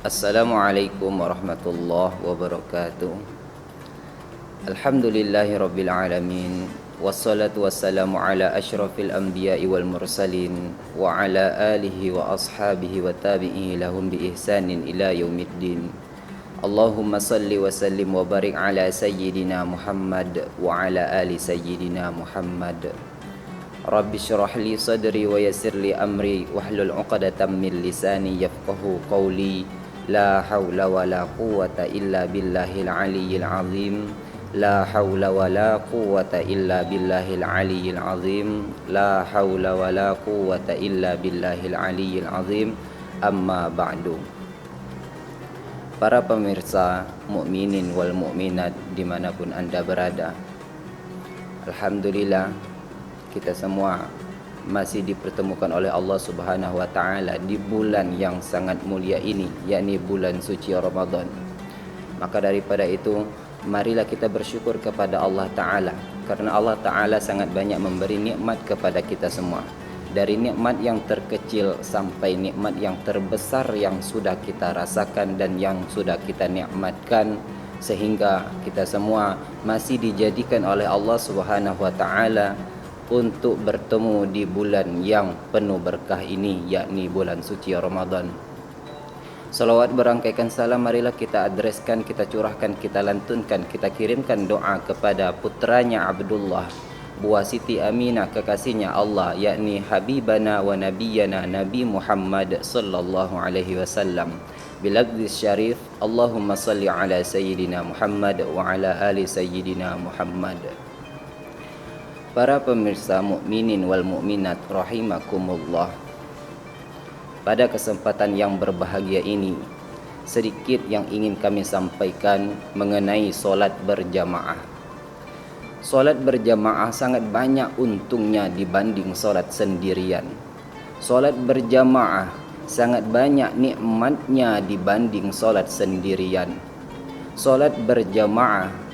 Assalamualaikum warahmatullahi wabarakatuh. Alhamdulillahi rabbil alamin. Wassalatu wassalamu ala asyrafil anbiya'i wal mursalin wa ala alihi wa ashabihi wa tabi'ihi lahum bi ihsanin ila yaumiddin. Allahumma salli wa sallim wa barik ala sayyidina Muhammad wa ala ali sayyidina Muhammad. Rabbi syrah li sadri wa yassir li amri wahlul 'uqdatam min lisani yafqahu qawli. La haula wa la quwwata illa billahil aliyyil azim. La haula wa la quwwata illa billahil aliyyil azim. La haula wa la quwwata illa billahil aliyyil azim. Amma ba'du. Para pemirsa mukminin wal mukminat dimanapun anda berada, alhamdulillah kita semua masih dipertemukan oleh Allah Subhanahu wa taala di bulan yang sangat mulia ini, yakni bulan suci Ramadan. Maka daripada itu, marilah kita bersyukur kepada Allah taala, karena Allah taala sangat banyak memberi nikmat kepada kita semua. Dari nikmat yang terkecil sampai nikmat yang terbesar yang sudah kita rasakan dan yang sudah kita nikmatkan, sehingga kita semua masih dijadikan oleh Allah Subhanahu wa taala untuk bertemu di bulan yang penuh berkah ini, yakni bulan suci Ramadan. Salawat berangkaikan salam marilah kita adreskan, kita curahkan, kita lantunkan, kita kirimkan doa kepada putranya Abdullah, buah Siti Aminah, kekasihnya Allah, yakni Habibana wa Nabiyana Nabi Muhammad sallallahu alaihi wasallam. Bilafdz syarif, Allahumma salli ala sayyidina Muhammad wa ala ali sayyidina Muhammad. Para pemirsa mukminin wal mukminat rahimakumullah. Pada kesempatan yang berbahagia ini, sedikit yang ingin kami sampaikan mengenai solat berjamaah. Solat berjamaah sangat banyak untungnya dibanding solat sendirian. Solat berjamaah sangat banyak nikmatnya dibanding solat sendirian. Solat berjamaah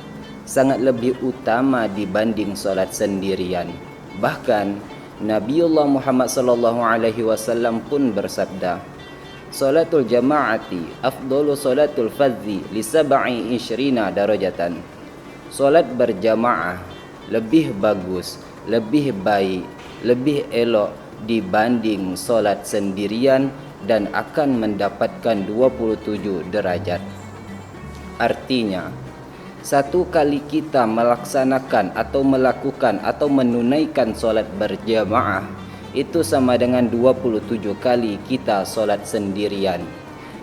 sangat lebih utama dibanding solat sendirian. Bahkan Nabiullah Muhammad sallallahu alaihi wasallam pun bersabda, "Salatul jama'ati afdalu salatul fadzi li 27 darajatan." Solat berjamaah lebih bagus, lebih baik, lebih elok dibanding solat sendirian dan akan mendapatkan 27 derajat. Artinya, satu kali kita melaksanakan atau melakukan atau menunaikan solat berjamaah, itu sama dengan 27 kali kita solat sendirian.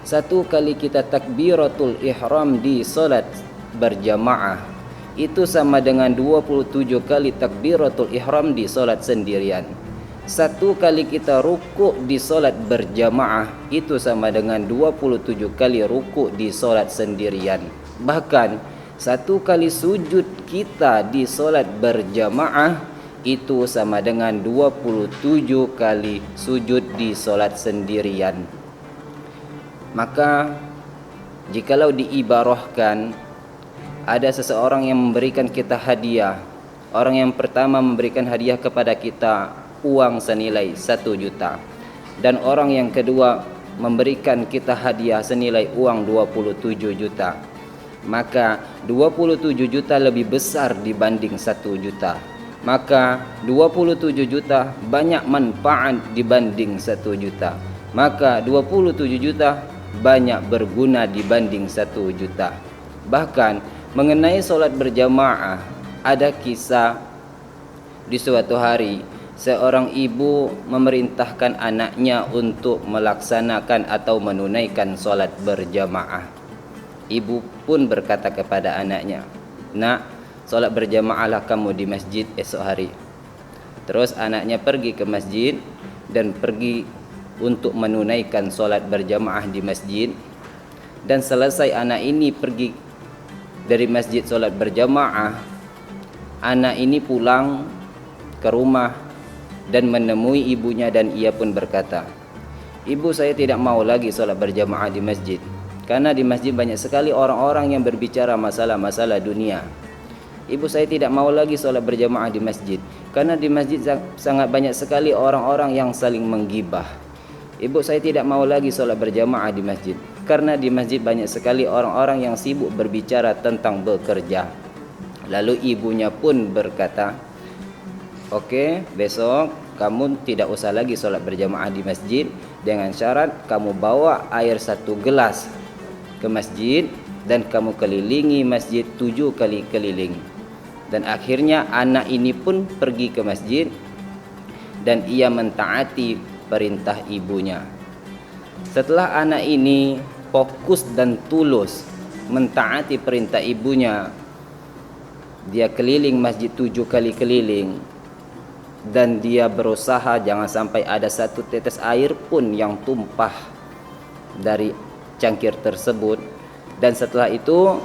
Satu kali kita takbiratul ihram di solat berjamaah, itu sama dengan 27 kali takbiratul ihram di solat sendirian. Satu kali kita rukuk di solat berjamaah, itu sama dengan 27 kali rukuk di solat sendirian. Bahkan satu kali sujud kita di solat berjamaah itu sama dengan 27 kali sujud di solat sendirian. Maka jikalau diibarahkan, ada seseorang yang memberikan kita hadiah. Orang yang pertama memberikan hadiah kepada kita uang senilai 1 juta. Dan orang yang kedua memberikan kita hadiah senilai uang 27 juta. Maka 27 juta lebih besar dibanding 1 juta. Maka 27 juta banyak manfaat dibanding 1 juta. Maka 27 juta banyak berguna dibanding 1 juta. Bahkan mengenai solat berjamaah, ada kisah di suatu hari seorang ibu memerintahkan anaknya untuk melaksanakan atau menunaikan solat berjamaah. Ibu pun berkata kepada anaknya, "Nak, solat berjamaahlah kamu di masjid esok hari." Terus anaknya pergi ke masjid dan pergi untuk menunaikan solat berjamaah di masjid. Dan selesai anak ini pergi dari masjid solat berjamaah, anak ini pulang ke rumah dan menemui ibunya dan ia pun berkata, "Ibu, saya tidak mau lagi solat berjamaah di masjid. Karena di masjid banyak sekali orang-orang yang berbicara masalah-masalah dunia. Ibu, saya tidak mau lagi solat berjamaah di masjid. Karena di masjid sangat banyak sekali orang-orang yang saling menggibah. Ibu, saya tidak mau lagi solat berjamaah di masjid. karena di masjid banyak sekali orang-orang yang sibuk berbicara tentang bekerja. Lalu ibunya pun berkata, "Oke, besok kamu tidak usah lagi solat berjamaah di masjid, dengan syarat kamu bawa air 1 gelas ke masjid dan kamu kelilingi masjid 7 kali keliling." Dan akhirnya anak ini pun pergi ke masjid dan ia mentaati perintah ibunya. Setelah anak ini fokus dan tulus mentaati perintah ibunya, dia keliling masjid 7 kali keliling, dan dia berusaha jangan sampai ada 1 tetes air pun yang tumpah dari cangkir tersebut. Dan setelah itu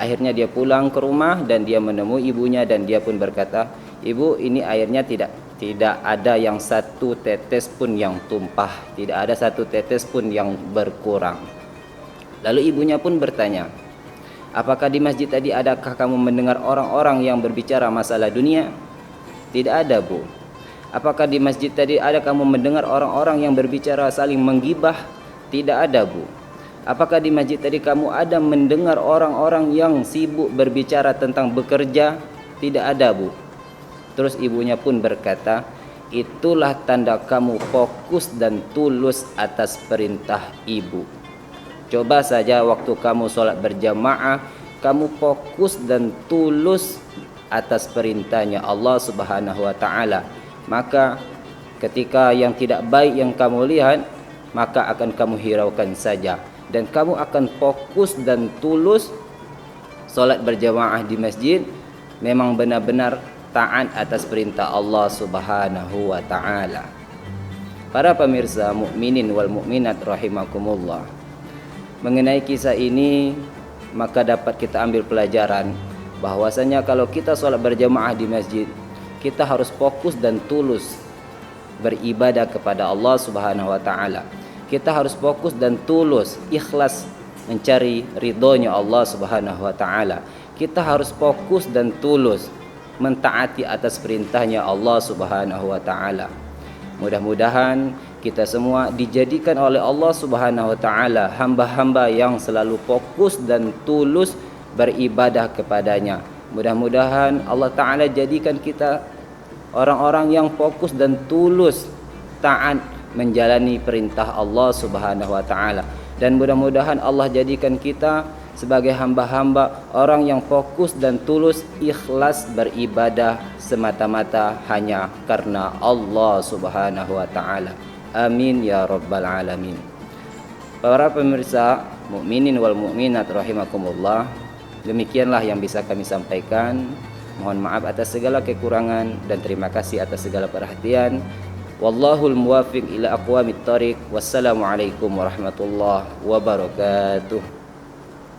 akhirnya dia pulang ke rumah dan dia menemui ibunya, dan dia pun berkata, "Ibu, ini airnya tidak ada yang 1 tetes pun yang tumpah, tidak ada 1 tetes pun yang berkurang." Lalu ibunya pun bertanya, "Apakah di masjid tadi adakah kamu mendengar orang-orang yang berbicara masalah dunia?" "Tidak ada, Bu." "Apakah di masjid tadi ada kamu mendengar orang-orang yang berbicara saling menggibah?" "Tidak ada, Bu." "Apakah di masjid tadi kamu ada mendengar orang-orang yang sibuk berbicara tentang bekerja?" "Tidak ada, Bu." Terus ibunya pun berkata, "Itulah tanda kamu fokus dan tulus atas perintah ibu. Coba saja waktu kamu sholat berjamaah, kamu fokus dan tulus atas perintahnya Allah Subhanahu wa ta'ala. Maka ketika yang tidak baik yang kamu lihat, maka akan kamu hiraukan saja, dan kamu akan fokus dan tulus sholat berjamaah di masjid, memang benar-benar taat atas perintah Allah Subhanahu wa ta'ala." Para pemirsa mukminin wal mukminat rahimakumullah, mengenai kisah ini maka dapat kita ambil pelajaran bahwasanya kalau kita sholat berjamaah di masjid, kita harus fokus dan tulus beribadah kepada Allah Subhanahu wa ta'ala. Kita harus fokus dan tulus ikhlas mencari ridhonya Allah Subhanahu wa ta'ala. Kita harus fokus dan tulus mentaati atas perintahnya Allah Subhanahu wa ta'ala. Mudah-mudahan kita semua dijadikan oleh Allah Subhanahu wa ta'ala hamba-hamba yang selalu fokus dan tulus beribadah kepadanya. Mudah-mudahan Allah ta'ala jadikan kita orang-orang yang fokus dan tulus taat menjalani perintah Allah Subhanahu wa ta'ala. Dan mudah-mudahan Allah jadikan kita sebagai hamba-hamba orang yang fokus dan tulus ikhlas beribadah semata-mata hanya karena Allah Subhanahu wa ta'ala. Amin ya rabbal alamin. Para pemirsa mukminin wal mukminat rahimakumullah, demikianlah yang bisa kami sampaikan. Mohon maaf atas segala kekurangan dan terima kasih atas segala perhatian. Wallahul muwaffiq ila aqwamit thariq. Wassalamualaikum warahmatullahi wabarakatuh.